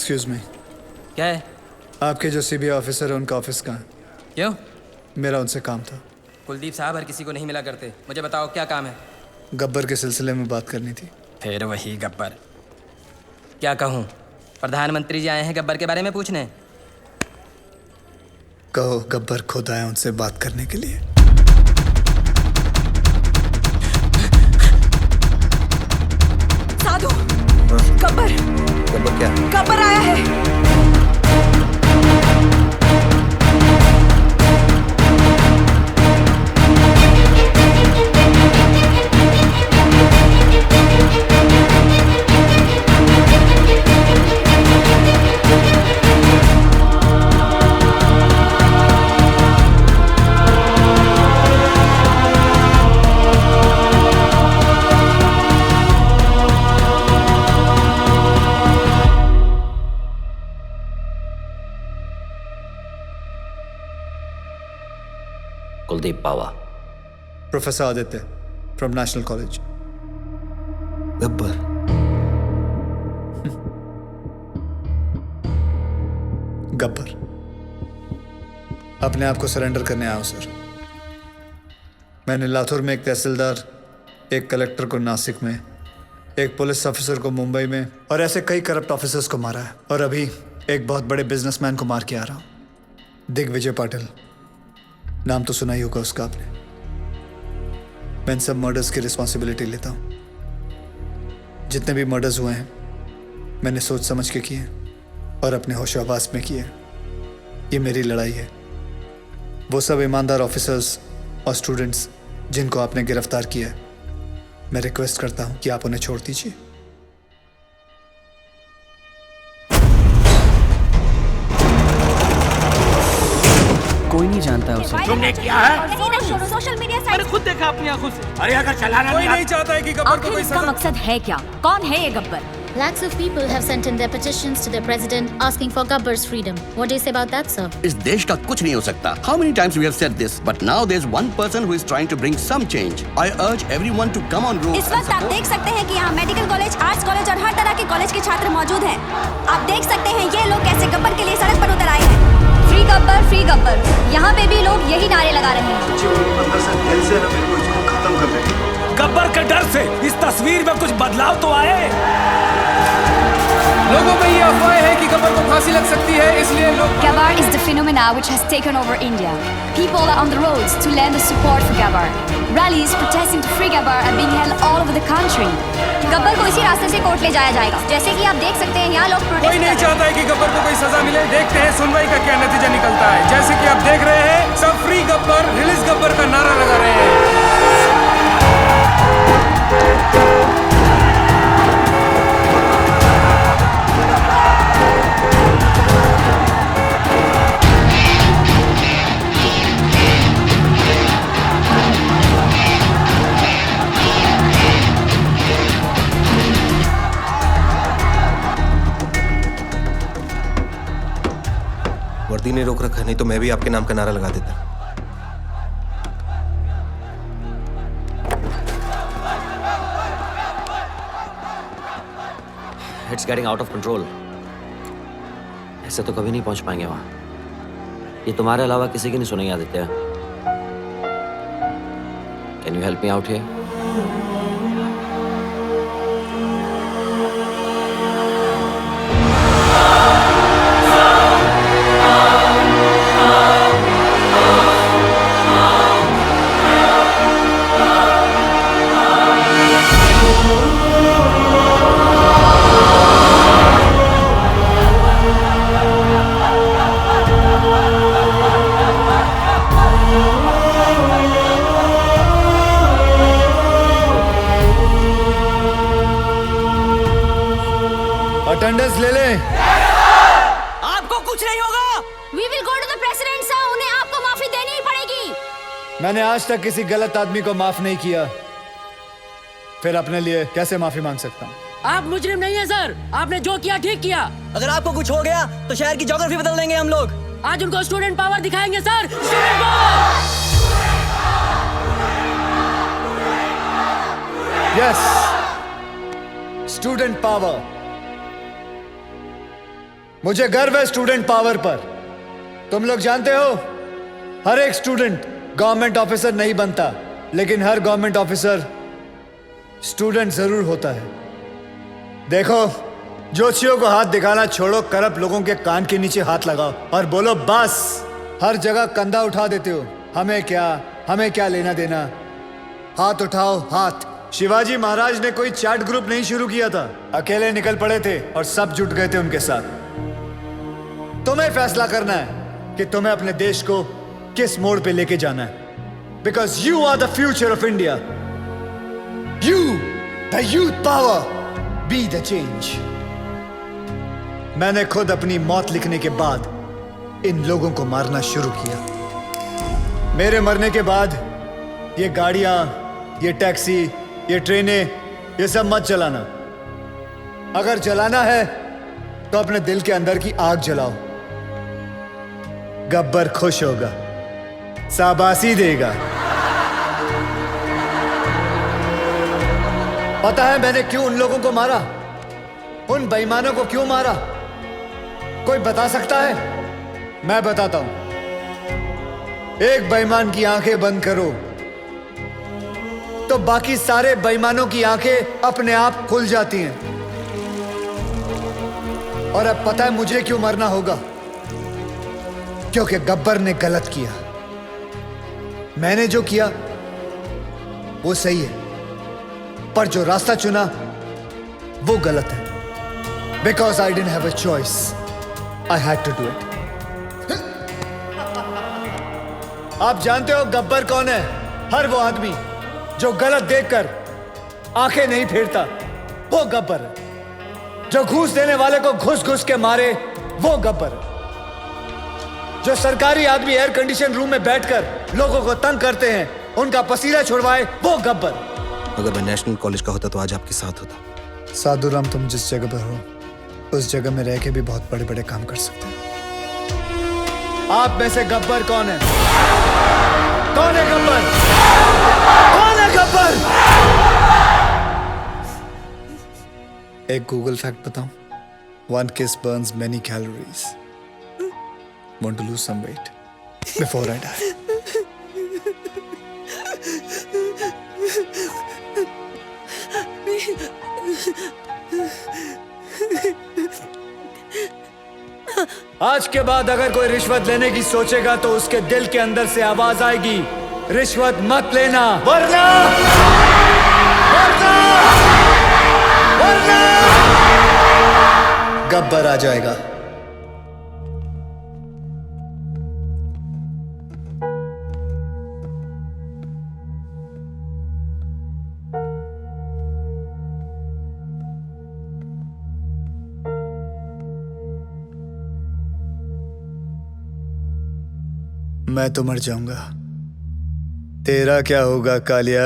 Excuse me, क्या है? आपके जो सीबीआई ऑफिसर है उनका ऑफिस कहाँ है? क्यों? मेरा उनसे काम था। कुलदीप साहब हर किसी को नहीं मिला करते। मुझे बताओ क्या काम है? गब्बर के सिलसिले में बात करनी थी। फिर वही गब्बर। क्या कहूँ? प्रधानमंत्री जी आए हैं गब्बर के बारे में पूछने। कहो गब्बर खुद आए उनसे बात करने के लिए। साधु, गब्बर क्या? गब्बर आया है। Kuldeep Pawa. Professor Aditya from national college. Gabbar. Gabbar अपने आप को सरेंडर करने आया हूं सर। मैंने लातूर में एक तहसीलदार, एक कलेक्टर को नासिक में, एक पुलिस ऑफिसर को मुंबई में और ऐसे कई करप्ट ऑफिसर्स को मारा है। और अभी एक बहुत बड़े बिजनेसमैन को मार के आ रहा हूं, दिग्विजय पाटिल। नाम तो सुना ही होगा उसका आपने। मैं इन सब मर्डर्स की रिस्पॉन्सिबिलिटी लेता हूं। जितने भी मर्डर्स हुए हैं मैंने सोच समझ के किए और अपने होशो हवास में किए। ये मेरी लड़ाई है। वो सब ईमानदार ऑफिसर्स और स्टूडेंट्स जिनको आपने गिरफ्तार किया है, मैं रिक्वेस्ट करता हूं कि आप उन्हें छोड़ दीजिए। कोई नहीं जानता उसे। तुमने किया है? सोशल मीडिया मैंने खुद देखा अपनी आंखों से। अरे अगर चलाना कोई नहीं चाहता है कि गब्बर को कोई इसका सजा। मकसद है क्या? कौन है ये Gabbar? Lakhs of people have sent in their petitions to their president asking for Gabbar's freedom. What do you say about that, sir? इस देश का कुछ नहीं हो सकता। How many times we have said this, but now there's one person who is trying to bring some change. I urge everyone to come on road. इस वक्त आप देख सकते हैं कि यहाँ मेडिकल कॉलेज, आर्ट्स कॉलेज और हर तरह के कॉलेज के छात्र मौजूद हैं। आप देख सकते हैं ये लोग कैसे गब्बर के लिए सड़क पर उतर आए हैं। फ्री गब्बर, यहाँ पे भी लोग यही नारे लगा रहे हैं। अंदर से दिल से ना मेरे को इसको खत्म कर दे। गब्बर के डर से इस तस्वीर में कुछ बदलाव तो आए। लोगों में ये अफवाह है कि गब्बर को फांसी लग सकती है, इसलिए लोग Gabbar is the phenomena which has taken over India. People are on the roads to lend their support for Gabbar. Rallies protesting to free Gabbar are being held all over the country. Gabbar को इसी रास्ते से court ले जाया जाएगा। जैसे कि आप देख सकते हैं यहाँ लोग प्रोटेस्ट कोई नहीं चाहता है कि गब्बर को कोई सजा मिले। देखते हैं सुनवाई का क्या नतीजा निकलता है। जैसे कि आप देख रहे हैं, सब फ्री गब्बर, रिलीज गब्बर का नारा लगा रहे हैं। वर्दी ने रोक रखा, नहीं तो मैं भी आपके नाम का नारा लगा देता। It's getting out of control. ऐसे तो कभी नहीं पहुंच पाएंगे वहां। ये तुम्हारे अलावा किसी की नहीं सुनेंगे Aditya. Can you help me out here? Attendance ले लें। आपको कुछ नहीं होगा। We will go to the president, sir. उन्हें आपको माफी देनी ही पड़ेगी। मैंने आज तक किसी गलत आदमी को माफ नहीं किया, फिर अपने लिए कैसे माफी मांग सकता हूँ? आप मुजरिम नहीं है सर। आपने जो किया ठीक किया। अगर आपको कुछ हो गया तो शहर की ज्योग्राफी बदल देंगे हम लोग। आज उनको स्टूडेंट पावर दिखाएंगे sir. Student power. Yes, student power. मुझे गर्व है स्टूडेंट पावर पर। तुम लोग जानते हो, हर एक स्टूडेंट गवर्नमेंट ऑफिसर नहीं बनता, लेकिन हर गवर्नमेंट ऑफिसर स्टूडेंट जरूर होता है। देखो, जोशियों को हाथ दिखाना छोड़ो, करप्ट लोगों के कान के नीचे हाथ लगाओ और बोलो बस। हर जगह कंधा उठा देते हो, हमें क्या लेना देना। हाथ उठाओ, हाथ। शिवाजी महाराज ने कोई चैट ग्रुप नहीं शुरू किया था, अकेले निकल पड़े थे और सब जुट गए थे उनके साथ। तुम्हें फैसला करना है कि तुम्हें अपने देश को किस मोड़ पे लेके जाना है, because you are the future of India. You the youth power, be the change. मैंने खुद अपनी मौत लिखने के बाद इन लोगों को मारना शुरू किया। मेरे मरने के बाद ये गाड़ियां, ये टैक्सी, ये ट्रेनें, ये सब मत चलाना। अगर जलाना है तो अपने दिल के अंदर की आग जलाओ। गब्बर खुश होगा, शाबाशी देगा। पता है मैंने क्यों उन लोगों को मारा, उन बेईमानों को क्यों मारा? कोई बता सकता है? मैं बताता हूं। एक बेईमान की आंखें बंद करो तो बाकी सारे बेईमानों की आंखें अपने आप खुल जाती हैं। और अब पता है मुझे क्यों मरना होगा? क्योंकि गब्बर ने गलत किया। मैंने जो किया वो सही है, पर जो रास्ता चुना वो गलत है। Because I didn't have a choice, I had to do it. आप जानते हो गब्बर कौन है? हर वो आदमी जो गलत देखकर आंखें नहीं फेरता, वो गब्बर है। जो घूस देने वाले को घुस घुस के मारे, वो गब्बर है। जो सरकारी आदमी एयर कंडीशन रूम में बैठकर लोगों को तंग करते हैं, उनका पसीना छुड़वाए, वो गब्बर। अगर मैं नेशनल कॉलेज का होता तो आज आपके साथ होता। साधुराम, तुम जिस जगह पर हो उस जगह में रह के भी बहुत बड़े बड़े काम कर सकते हो। आप में से गब्बर कौन है? कौन है गब्बर? कौन है गब्बर? एक गूगल फैक्ट बताऊं? 1 kiss burns many calories. Want to lose some weight before I die? आज के बाद अगर कोई रिश्वत लेने की सोचेगा तो उसके दिल के अंदर से आवाज आएगी, रिश्वत मत लेना, वरना गब्बर आ जाएगा। मैं तो मर जाऊंगा, तेरा क्या होगा कालिया?